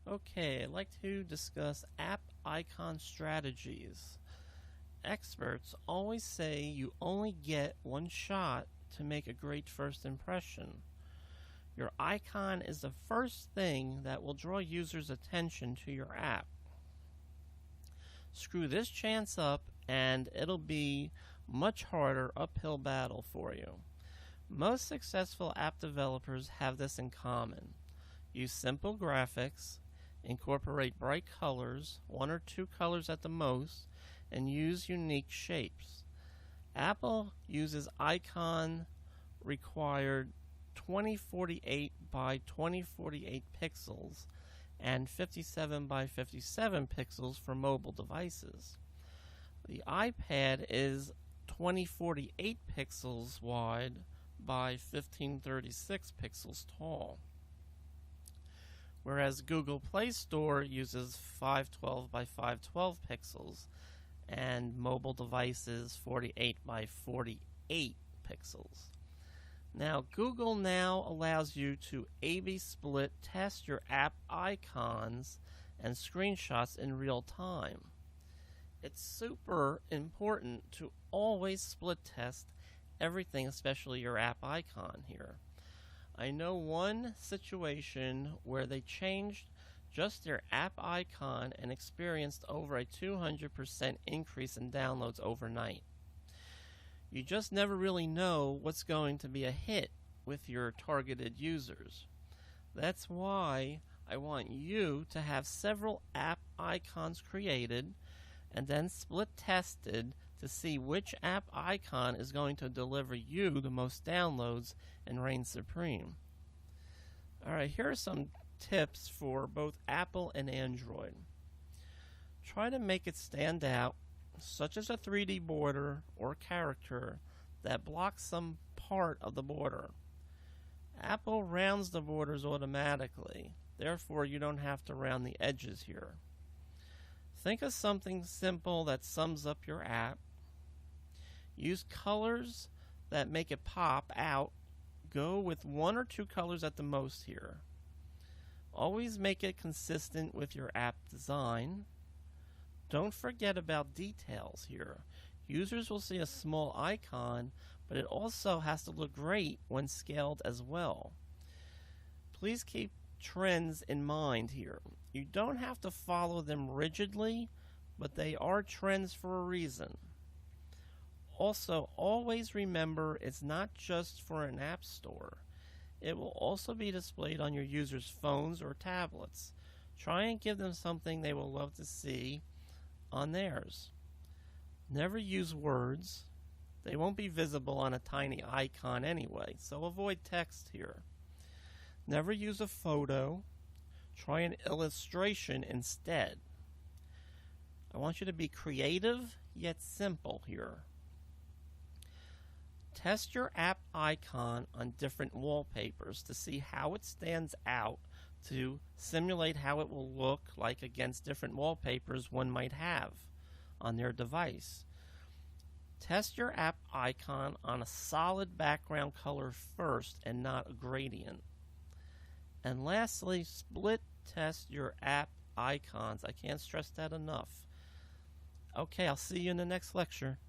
Okay, I'd like to discuss app icon strategies. Experts always say you only get one shot to make a great first impression. Your icon is the first thing that will draw users' attention to your app. Screw this chance up and it'll be much harder uphill battle for you. Most successful app developers have this in common. Use simple graphics, incorporate bright colors, one or two colors at the most, and use unique shapes. Apple uses icon required 2048 by 2048 pixels and 57 by 57 pixels for mobile devices. The iPad is 2048 pixels wide by 1536 pixels tall, whereas Google Play Store uses 512 by 512 pixels and mobile devices 48 by 48 pixels. Now, Google now allows you to A/B split test your app icons and screenshots in real time. It's super important to always split test everything, especially your app icon here. I know one situation where they changed just their app icon and experienced over a 200% increase in downloads overnight. You just never really know what's going to be a hit with your targeted users. That's why I want you to have several app icons created and then split tested to see which app icon is going to deliver you the most downloads and reign supreme. Alright, here are some tips for both Apple and Android. Try to make it stand out, such as a 3D border or character that blocks some part of the border. Apple rounds the borders automatically, therefore you don't have to round the edges here. Think of something simple that sums up your app. Use colors that make it pop out. Go with one or two colors at the most here. Always make it consistent with your app design. Don't forget about details here. Users will see a small icon, but it also has to look great when scaled as well. Please keep trends in mind here. You don't have to follow them rigidly, but they are trends for a reason. Also, always remember it's not just for an app store. It will also be displayed on your users' phones or tablets. Try and give them something they will love to see on theirs. Never use words. They won't be visible on a tiny icon anyway, so avoid text here. Never use a photo. Try an illustration instead. I want you to be creative yet simple here. Test your app icon on different wallpapers to see how it stands out, to simulate how it will look like against different wallpapers one might have on their device. Test your app icon on a solid background color first and not a gradient. And lastly, split test your app icons. I can't stress that enough. Okay, I'll see you in the next lecture.